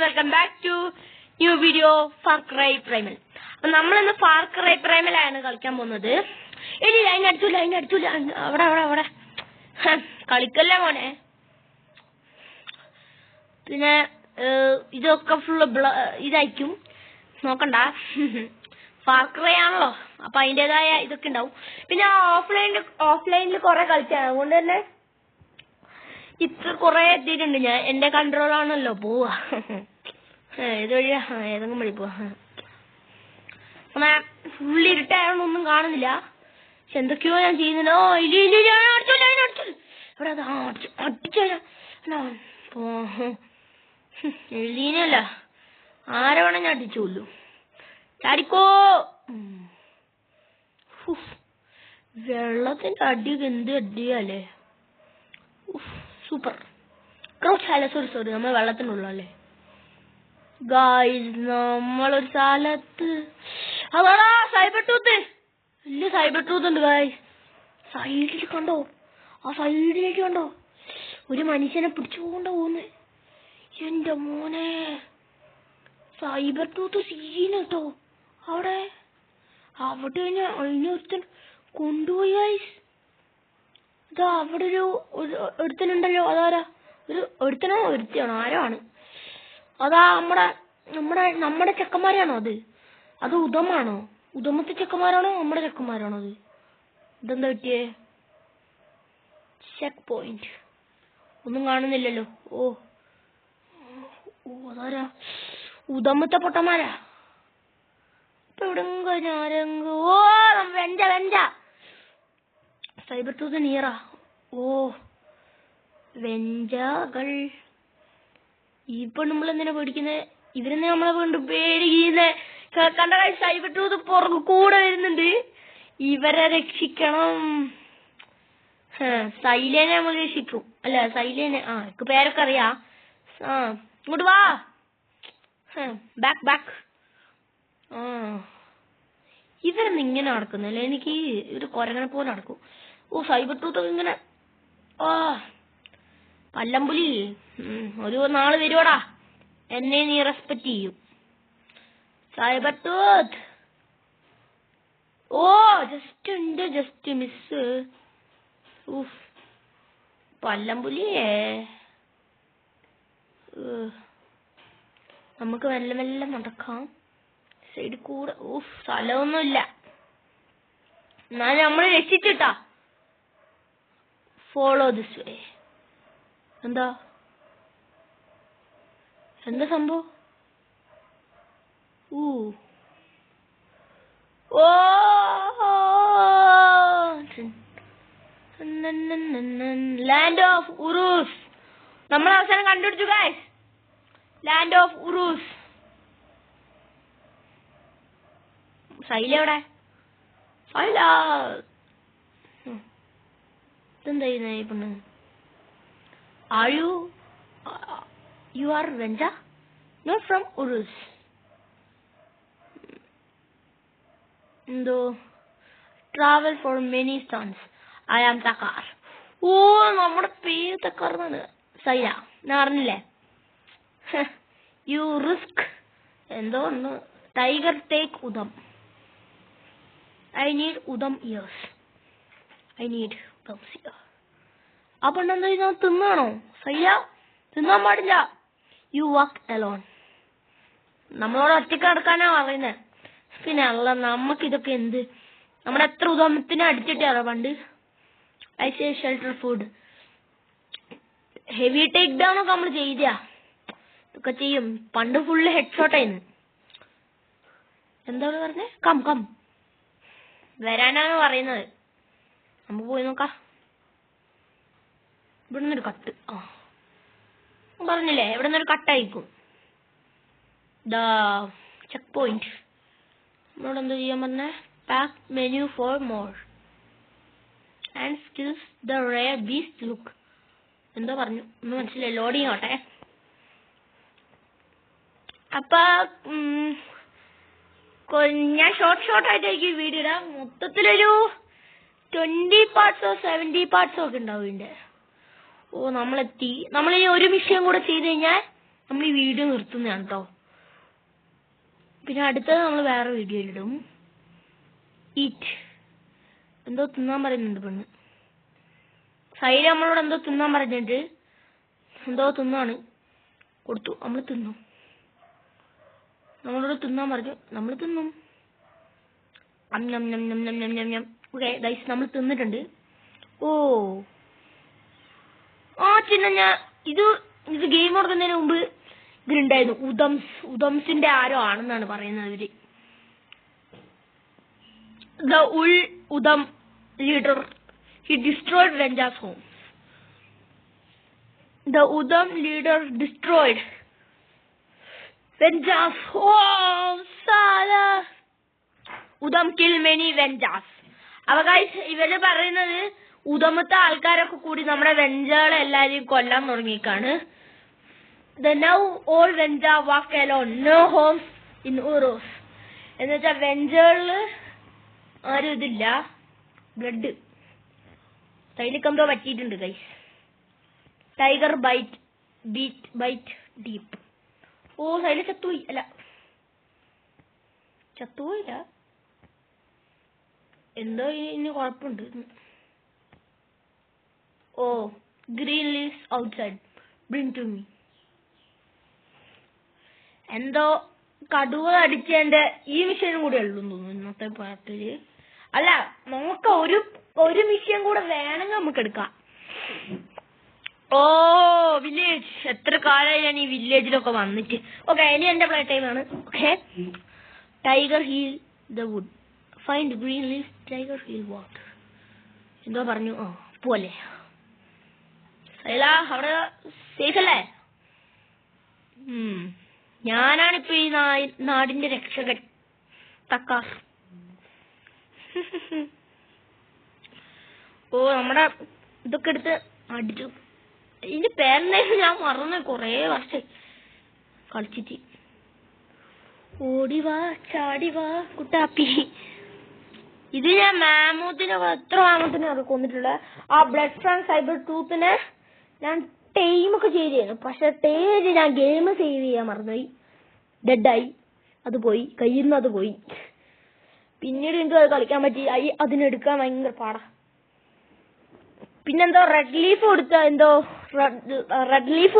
welcome back to new video Far Cry Primal. നമ്മൾ ഇന്ന് Far Cry Primal ആണ് കളിക്കാൻ പോകുന്നത്. ഇനി ലൈൻ അടിച്ചു അവിടെ കളിക്കല്ല മോനെ. പിന്നെ ഇതൊക്കെ ഫുള്ള് ഇതായിരിക്കും, നോക്കണ്ട. Far Cry ആണല്ലോ, അപ്പൊ അതിൻ്റെതായ ഇതൊക്കെ ഉണ്ടാവും. പിന്നെ ഓഫ്ലൈനിൽ കുറെ കളിച്ചാണ്, അതുകൊണ്ട് തന്നെ ഇത്ര കൊറേ എത്തിയിട്ടുണ്ട്. ഞാൻ എന്റെ കൺട്രോളാണല്ലോ പോവാ. ഇതുവഴിയാ ഏതെങ്കിലും വഴി പോവാ. ഫുള്ള് ഇരുട്ടായതുകൊണ്ട് ഒന്നും കാണുന്നില്ല. പക്ഷെ എന്തൊക്കെയോ ഞാൻ ചെയ്യുന്നില്ല. എഴുതീനല്ല, ആരെ വേണം ഞാൻ അടിച്ചോല്ലു. ചാടിക്കോ. വെള്ളത്തിന്റെ അടിയൊക്കെ എന്ത് അടിയല്ലേ. സൂപ്പർ. സോറി നമ്മൾ വെള്ളത്തിനുള്ളല്ലേ ഗായ്സ്. നമ്മളൊരു സ്ഥലത്ത് അതാ സൈബർ ടൂത്ത്. വലിയ സൈബർ ടൂത്ത് ഉണ്ട് ഗായ്സ്. സൈഡിൽ കണ്ടോ, ആ സൈഡിലേക്ക് കണ്ടോ ഒരു മനുഷ്യനെ പിടിച്ചുകൊണ്ട് പോകുന്നേ. എന്റെ മോനെ, സൈബർ ടൂത്ത് സീൻ കേട്ടോ. അവിടെ അതിനൊരുത്തൻ കൊണ്ടുപോയി ഗായ്സ്. ഇതാ അവിടെ ഒരുത്തനുണ്ടല്ലോ. അതാരാ? ഒരുത്തനോ ഒരുത്തിയാണോ ആരോ ആണ്. അതാ നമ്മുടെ ചെക്കന്മാരാണോ അത് ഉദമാണോ? ഉദമത്തെ ചെക്കന്മാരാണോ നമ്മുടെ ചെക്കന്മാരാണോ അത്? ഇതെന്താ പറ്റിയേ? ചെക്ക് പോയിന്റ് ഒന്നും കാണുന്നില്ലല്ലോ. ഓ അതാരാ? ഉദമത്തെ പൊട്ടന്മാരാ. ഇപ്പൊ എവിടെങ്ക ഓ വെഞ്ച സൈബർ ടൂത്ത് നീറാ. ഓ വെഞ്ചകൾ. ഇപ്പൊ നമ്മളെന്തിനാ പേടിക്കുന്നത്? ഇവരെന്നെ നമ്മളെ കൊണ്ട് പേടിക്കുന്നേ. കണ്ട സൈബർ ടൂത്ത് പുറകു കൂടെ വരുന്നുണ്ട്. ഇവരെ രക്ഷിക്കണം. സൈലേനെ നമ്മൾ രക്ഷിക്കും. അല്ല സൈലേനെ എനിക്ക് പേരൊക്കെ അറിയാ. ഇങ്ങോട്ട് വാ. ബാക്ക്. ഇവരെന്ന് ഇങ്ങനെ നടക്കുന്നല്ലേ? എനിക്ക് ഒരു കൊരങ്ങനെ പോലെ നടക്കും. ഓ സൈബർ ടൂത്തൊക്കെ ഇങ്ങനെ. പല്ലമ്പുലി, ഒരു നാള് വരുവാടാ, എന്നെ നീ റെസ്പെക്ട് ചെയ്യും. Sabre tooth. Oh just miss. പല്ലമ്പുലിയേ. നമുക്ക് മെല്ലെ നടക്കാം സൈഡിൽ കൂടെ. സ്ഥലമൊന്നുമില്ല, എന്നാലും നമ്മള് രക്ഷിച്ചിട്ടാ. Follow this way. എന്താ സംഭവം? ലാൻഡ് ഓഫ് ഉറൂസ് നമ്മൾ അവസാനം കണ്ടുപിടിച്ചു ഗൈസ്. ലാൻഡ് ഓഫ് ഉറൂസ്. സൈലെവിടെ? സൈല ഇതെന്താ ഈ പെണ്ണ്? You are Venja? Not from Urus. Travel for many suns. I am Takar. നമ്മുടെ പേര് തക്കാർ എന്നാണ്. സൈല ഞാൻ അറിഞ്ഞില്ലേ? You risk എന്തോ ഒന്ന്. Tiger take Udam. I need Udam ears. ആ പെണ്ണെന്താ ഇത് തിന്നാണോ? സൈല തിന്നാൻ പാടില്ല. You walk alone. നമ്മളോട് ഒറ്റയ്ക്ക് നടക്കാനാ പറയുന്നത്. പിന്നെ അല്ല നമുക്കിതൊക്കെ എന്ത്? നമ്മുടെ എത്ര ഉദാഹരണത്തിന് അടിച്ചിട്ടാണോ പണ്ട്? I say shelter food. Heavy take down ഒക്കെ നമ്മൾ ചെയ്താ ഇതൊക്കെ ചെയ്യും. പണ്ട് ഫുള്ള് ഹെഡ് ഷോട്ട് ആയിരുന്നു. എന്താ പറഞ്ഞേ? കം വരാനാണ് പറയുന്നത്. നമുക്ക് പോയി നോക്കാം. ഇവിടെ നിന്നൊരു കട്ട്. പറഞ്ഞില്ലേ ഇവിടെ നിന്നൊരു കട്ടായിരിക്കും. Check point. നമ്മളോട് എന്താ ചെയ്യാൻ പറഞ്ഞേ? Pack menu for more and skills the rare beast look. എന്താ പറഞ്ഞു ഒന്നും മനസ്സിലായി. ലോഡിങ് ആട്ടെ. അപ്പൊ ഞാൻ ഷോർട്ട് ആയിട്ടായിരിക്കും ഈ വീഡിയോ ഇടാം. മൊത്തത്തിലൊരു 20 പാർട്സോ 70 പാർട്സോ ഒക്കെ ഉണ്ടാവും ഇതിന്റെ. നമ്മളെത്തി. നമ്മളിനി ഒരു മിഷൻ കൂടെ ചെയ്ത് കഴിഞ്ഞാൽ നമ്മൾ ഈ വീഡിയോ നിർത്തുന്നതാണ് കേട്ടോ. പിന്നെ അടുത്തത് നമ്മൾ വേറെ വീഡിയോയിലിടും. ഈറ്റ് എന്തോ തിന്നാൻ പറയുന്നുണ്ട് പെണ്ണ്. സൈഡ് നമ്മളോട് എന്തോ തിന്നാൻ പറഞ്ഞിട്ട് എന്തോ തിന്നാണ് കൊടുത്തു. നമ്മൾ തിന്നു. നമ്മളോട് തിന്നാൻ പറഞ്ഞു, നമ്മൾ തിന്നും. ഓക്കെ ഗൈസ്, നമ്മൾ തിന്നിട്ടുണ്ട്. ഓ ആ ചിന്ന ഞാൻ ഇത് ഗെയിം കൊടുക്കുന്നതിന് മുമ്പ് ഇതിലുണ്ടായിരുന്നു. ഉദംസിന്റെ ആരോ ആണെന്നാണ് പറയുന്നത് ഇവര്. The Udam leader, he destroyed Venja's home. The Udam leader destroyed Venja's home. Sala. Udam killed many Venjas. അപ്പൊ ഗൈസ് ഇവര് പറയുന്നത് ഉദമത്തെ ആൾക്കാരൊക്കെ കൂടി നമ്മുടെ വെഞ്ചകളെ എല്ലാരെയും കൊല്ലാൻ തുടങ്ങിയേക്കാണ്. The now all Venja walk alone, no homes in Uros. എന്നുവെച്ചാ വെഞ്ചകളില് ആരും ഇതില്ല. ബ്ലഡ് സൈലിക്കെന്തോ പറ്റിയിട്ടുണ്ട് ഗൈസ്. Tiger bite deep. ഓ സൈല് ചത്തുപോയി. അല്ല ചത്തുപോയില്ല, എന്തോ ഇനി കുഴപ്പമുണ്ട്. Oh green leaves outside bring to me. എന്തോ കടുവ അടിച്ചതിന്റെ ഈ മിഷനും കൂടെ ഉള്ളൂ തോന്നുന്നു ഇന്നത്തെ പാട്ടില്. അല്ല നമുക്ക് ഒരു മിഷൻ കൂടെ വേണമെങ്കിൽ നമുക്ക് എടുക്കാം. ഓ വില്ലേജ്, എത്ര കാലമായി ഞാൻ ഈ വില്ലേജിലൊക്കെ വന്നിട്ട്. ഓക്കെ ഇനി എന്റെ പ്ലേ ടൈം ആണ്. Okay tiger heal the wood, find green leaf, tiger heal water. എന്തോ പറഞ്ഞു. ആ പോലെ സൈല അവിടെ സേഫ് അല്ലേ? ഞാനാണിപ്പോ ഈ നാടിന്റെ രക്ഷകൻ തക്കാർ. ഓ നമ്മുടെ ഇതൊക്കെ എടുത്ത് അടിച്ചു. ഇതിന്റെ പേരെന്തായാലും ഞാൻ മറന്നു, കൊറേ വർഷം കളിച്ചിട്ട്. ഓടിവാ ചാടിവാ കുട്ടാപ്പി. ഇത് ഞാൻ എത്ര മാമൂത്തിനെ അത് കൊന്നിട്ടുള്ള. ആ ബ്ലഡ് ഫ്രാങ്ക് സൈബർ ടൂത്തിനെ ഞാൻ ടൈമൊക്കെ ചെയ്തിരുന്നു. പക്ഷെ ഞാൻ ഗെയിം സേവ് ചെയ്യാൻ മറന്നുപോയി. ഡെഡായി, അത് പോയി, കയ്യിൽ നിന്ന് അത് പോയി. പിന്നീട് എനിക്ക് അത് കളിക്കാൻ പറ്റി. അതിനെടുക്കാൻ ഭയങ്കര പാടാ. പിന്നെന്തോ റെഡ് ലീഫ്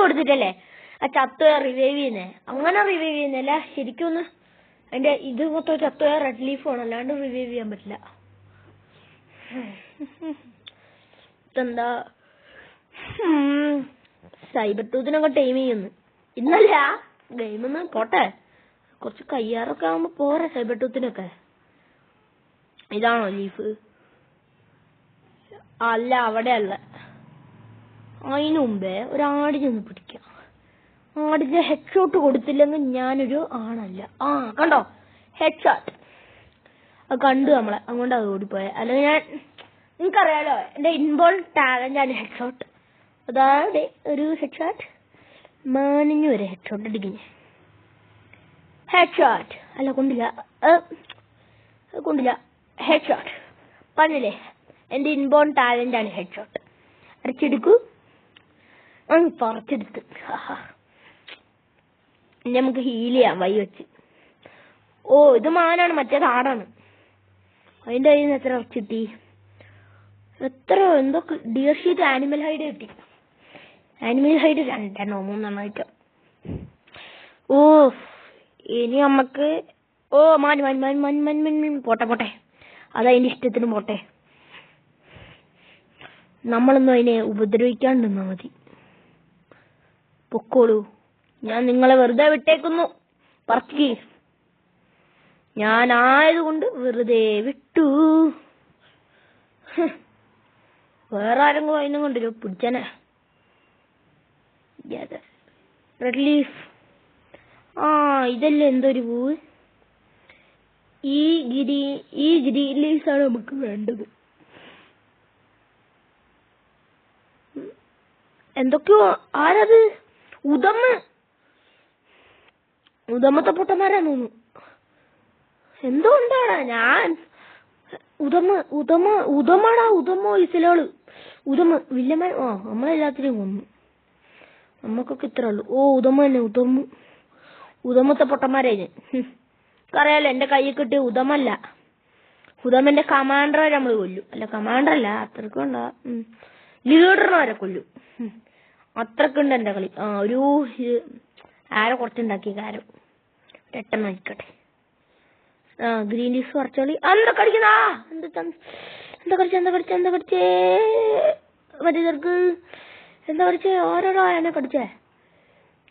കൊടുത്തിട്ടല്ലേ ആ ചത്ത റിവൈവ് ചെയ്യുന്നേ. അങ്ങനെ റിവൈവ് ചെയ്യുന്നല്ല, ശരിക്കും ഒന്ന് അതിന്റെ ഇത് മൊത്തം ചത്ത റെഡ് ലീഫ് വേണം, അല്ലാണ്ട് റിവൈവ് ചെയ്യാൻ പറ്റില്ല. ഇതെന്താ സൈബർ ടൂത്തിനൊക്കെ ടൈം ചെയ്യുന്നു. ഇന്നല്ല ഗെയിമൊന്ന് പോട്ടെ, കുറച്ച് കയ്യാറൊക്കെ ആവുമ്പോ പോരെ സൈബർ ടൂത്തിനൊക്കെ. ഇതാണോ ലീഫ്? അല്ല അവിടെ അല്ല. അതിനു മുമ്പേ ഒരാടിനൊന്ന് പിടിക്കാം. ആടിന്റെ ഹെഡ് ഷോട്ട് കൊടുത്തില്ലെങ്കിൽ ഞാനൊരു ആണല്ല. ആ കണ്ടോ ഹെഡ് ഷോട്ട്, അത് കണ്ടു നമ്മളെ, അങ്ങോട്ട് അത് ഓടിപ്പോയ. അല്ലെങ്കിൽ നിങ്ങൾക്കറിയാലോ എന്റെ ഇൻബോൾ ടാലന്റ് ആണ് ഹെഡ് ഷോട്ട്. അതായത് ഒരു ഹെഡ് ഷോട്ട് മാനിഞ്ഞു വരെ ഹെഡ് ഷോട്ട് അടിക്കുന്നു. ഹെഡ് ഷോട്ട് അല്ല കൊണ്ടില്ല ഹെഡ് ഷോട്ട് പറഞ്ഞില്ലേ, എന്റെ ഇൻബോൺ ടാലന്റ് ആണ് ഹെഡ് ഷോട്ട്. അരച്ചെടുക്കൂ, പറിച്ചെടുത്ത് നമുക്ക് ഹീൽ ചെയ്യാം വൈ വെച്ച്. ഓ ഇത് മാനാണ്, മറ്റേത് ആടാണ്. അതിന്റെ കയ്യിൽ നിന്ന് എത്ര ഇറച്ചിട്ടി? എന്തൊക്കെ ഡിയർ ഷീറ്റ്, ആനിമൽ ഹൈഡ് കിട്ടി. Animal hide 2-3 item. ഓ ഇനി നമ്മക്ക് പോട്ടെ അതതിന്റെ ഇഷ്ടത്തിന് പോട്ടെ. നമ്മളൊന്നും അതിനെ ഉപദ്രവിക്കാണ്ടിരുന്നാ മതി. പൊക്കോളൂ, ഞാൻ നിങ്ങളെ വെറുതെ വിട്ടേക്കുന്നു. പറക്കി ഞാനായതുകൊണ്ട് വെറുതെ വിട്ടു. വേറെ ആരെങ്കിലും അതിനും കൊണ്ടല്ലോ പിടിച്ചനെ. റെഡ് ലീഫ്, ഇതല്ലേ എന്തൊരു പൂവ്. ഈ ഗ്രീൻ ലീവ്സ് ആണ് നമുക്ക് വേണ്ടത്. എന്തൊക്കെയോ ആരത്? ഉദമത്തെ പൊട്ടന്മാരാന്ന് തോന്നുന്നു. എന്തുകൊണ്ടാണ് ഞാൻ ഉദമോ ഇസലോള് വില്ലമ്മ നമ്മളെല്ലാത്തിനെയും കൊന്നു. നമുക്കൊക്കെ ഇത്ര ഉള്ളു. ഓ ഉദമ തന്നെ, ഉദമത്തെ പൊട്ടന്മാരെ അറിയാലോ. എന്റെ കയ്യിൽ കിട്ടിയ ഉദമല്ല, ഉദമന്റെ കമാൻഡറെ നമ്മൾ കൊല്ലും. അല്ല കമാൻഡർ അല്ല, അത്രക്കും ഉണ്ടാ ലീഡറിനെ വരെ കൊല്ലും. അത്രക്കുണ്ട് എന്റെ കളി. ഒരു ആരോ കുറച്ചുണ്ടാക്കിയ കാരം എട്ടെണ്ണം ആയിക്കോട്ടെ. ഗ്രീൻ ലീഫ് കുറച്ചോളി. എന്താ കടിക്കുന്ന, എന്താ കടിച്ചേ മറ്റേ ചെറുക്ക് എന്താ കടിച്ചേ? ഓരോരോ എന്നെ കടിച്ചേ.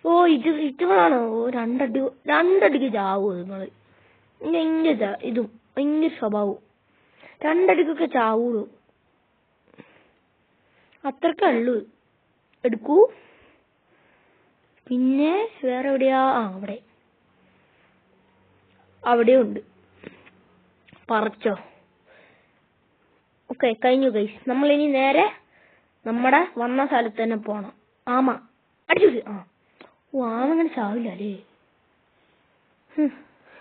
ഓ ഇറ്റുകളാണോ? രണ്ടടിക്ക് ചാവൂ നിങ്ങള്. ഇതും ഭയങ്കര സ്വഭാവം. രണ്ടടിക്കൊക്കെ ചാവൂളൂ, അത്രക്കുള്ളൂ. എടുക്കൂ. പിന്നെ വേറെ എവിടെയാ? അവിടെ ഉണ്ട്. പറിച്ചോ. ഓക്കെ, കഴിഞ്ഞു ഗൈസ്. നമ്മളിനി നേരെ നമ്മുടെ വന്ന സ്ഥലത്ത് തന്നെ പോണം. ആമ അടിച്ചു. ഓ ആമ അങ്ങനെ ചാവില്ല അല്ലേ?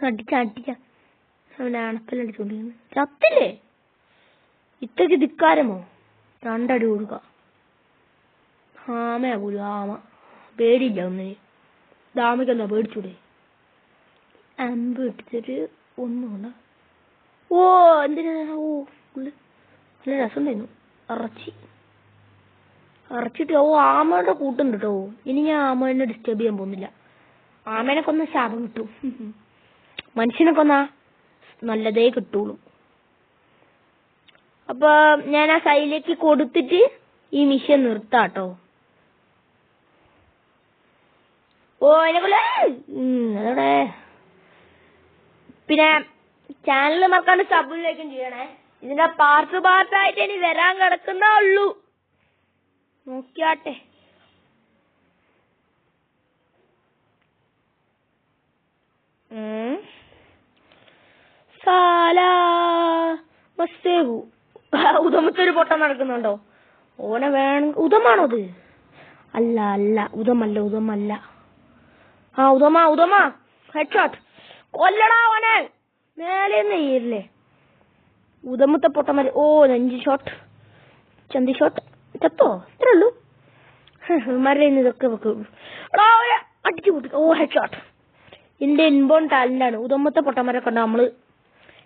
അടിച്ച അവനെ അണപ്പല്ലടിച്ചോണ്ടിരുന്നു. ചത്തില്ലേ? ഇത്രക്ക് ധിക്കാരമോ? രണ്ടടി കൊടുക്ക. ആമയാ പോലും. ആമ പേടിയില്ല ഒന്നിന്. ദാമയ്ക്കെന്താ പേടിച്ചൂടെ? അമ്പ് ഇട്ടിട്ട് ഒന്നുകൊണ്ട്. ഓ എന്തിനാ? ഓ നല്ല രസമുണ്ടായിരുന്നു. ഇറച്ചിട്ട്. ഓ ആമയുടെ കൂട്ടുണ്ട് കേട്ടോ. ഇനി ഞാൻ ആമേനെ ഡിസ്റ്റർബ് ചെയ്യാൻ പോകുന്നില്ല. ആമേനെ കൊന്ന ശാപം കിട്ടും. മനുഷ്യനെ കൊന്നാ നല്ലതേ കിട്ടുള്ളൂ. അപ്പൊ ഞാൻ ആ സൈഡിലേക്ക് കൊടുത്തിട്ട് ഈ മിഷൻ നിർത്താട്ടോ. ഓ അതിനെക്കൊള്ള അതോടെ. പിന്നെ ചാനൽ മറക്കാണ്ട് സബ്സ്ക്രൈബ് ചെയ്യണേ. ഇതിന്റെ പാർട്ടായിട്ട് ഇനി വരാൻ കിടക്കുന്നേ ഉള്ളൂ. നോക്കിയാട്ടെ. ഉദമത്തൊരു പൊട്ടം നടക്കുന്നുണ്ടോ? ഓനെ വേണം. ഉദമാണോ അത്? അല്ല ഉദമല്ല. ഉദമ ഹെഡ്ഷോട്ട്. കൊല്ലടാ അവനെ. മേലെ നെയ്യല്ലേ ഉദമത്തെ പൊട്ടന്മാര്. ഓ 5 ഷോട്ട്, ചന്തി ഷോട്ട്. ചത്തോ? ഇത്രേ ഉള്ളൂ. മരന്ന് ഇതൊക്കെ അടിച്ചു കൂട്ടി. ഓ ഹെഡ്ഷോട്ട്. എന്റെ ഇൻബോൺ ടാലന്റാണ്. ഉദമത്തെ പൊട്ടന്മാരെ കണ്ട നമ്മള്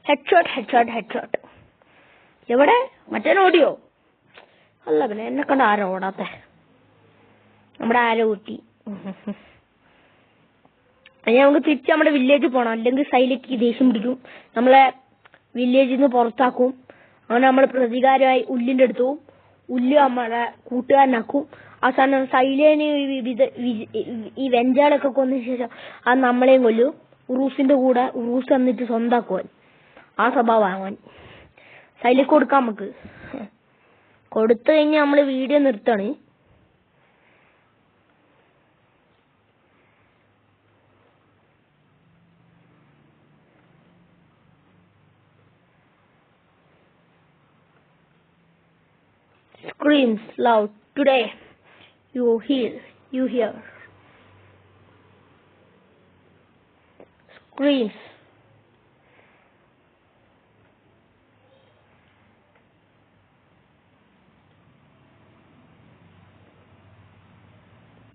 ഹെഡ്ഷോട്ട്. എവിടെ? മറ്റേ ഓടിയോ? അല്ല പിന്നെ എന്നെ കണ്ട ആരോ ഓടാത്തെ? നമ്മുടെ ആരോ കൂട്ടി. നമുക്ക് തിരിച്ച് നമ്മുടെ വില്ലേജിൽ പോണം. അല്ലെങ്കിൽ സൈലേക്ക് ദേഷ്യം പിടിക്കും, നമ്മളെ വില്ലേജിൽ നിന്ന് പുറത്താക്കും. അങ്ങനെ നമ്മൾ പ്രതികാരമായി ഉല്ലിന്റെ അടുത്ത് പോവും. ഉല്ല് നമ്മളെ കൂട്ടുകാരനാക്കും. അവസാനം സൈലേന് ഈ വെഞ്ചാളൊക്കെ കൊന്നതിന് ശേഷം അത് നമ്മളെയും കൊല്ലും. ഉറൂസിന്റെ കൂടെ ഉറൂസ് വന്നിട്ട് സ്വന്താക്കുവാൻ. ആ സ്വഭാവമാവാൻ. സൈലേക്ക് കൊടുക്കാം. നമുക്ക് കൊടുത്തു കഴിഞ്ഞാൽ നമ്മള് video നിർത്താണ്. Screams loud today. You hear. Screams.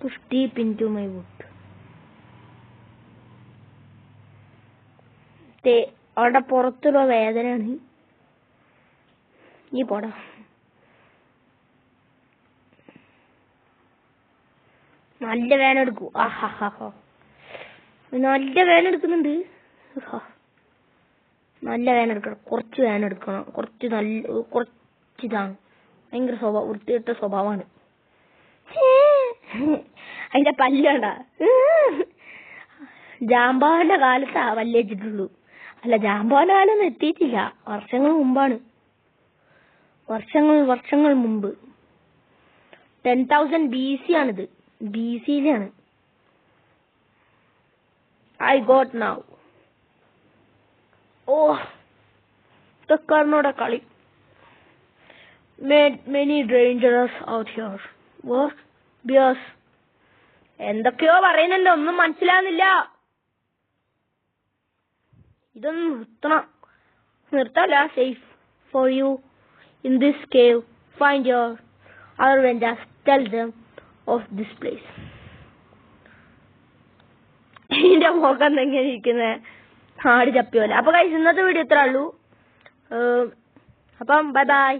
Push deep into my wood. അവിടെ പുറത്തുള്ള വേദനയാണ്. ഈ പോടാ. നല്ല വേന എടുക്കൂ. നല്ല വേന എടുക്കുന്നുണ്ട്. നല്ല വേന എടുക്കണം. കുറച്ച് വേന എടുക്കണം. കുറച്ചിതാണ്. ഭയങ്കര വൃത്തികെട്ട സ്വഭാവമാണ്. അതിന്റെ പല്ലണ്ട. ജാമ്പാവന്റെ കാലത്താ പല്ല് വെച്ചിട്ടുള്ളൂ. അല്ല, ജാമ്പാവന്റെ കാലൊന്നും എത്തിയിട്ടില്ല. വർഷങ്ങൾ മുമ്പാണ്. വർഷങ്ങൾ മുമ്പ്. 10,000 BC ആണിത്. BCയിലാണ്. I got now. ഇതൊക്കെ കളി. Made many dangers out here. What? Bears. എന്തൊക്കെയോ പറയുന്നുണ്ട്, ഒന്നും മനസ്സിലാവുന്നില്ല. ഇതൊന്നും നിർത്തല്ല. Safe for you in this cave. Find your other vendors. Tell them of this place. എന്റെ മുഖം എങ്ങനെ ഇരിക്കുന്നത് ആട് ചപ്പി പോലെ. അപ്പൊ ഗൈസ് ഇന്നത്തെ വീഡിയോ ഇത്രേ ഉള്ളൂ. അപ്പം ബൈ ബൈ.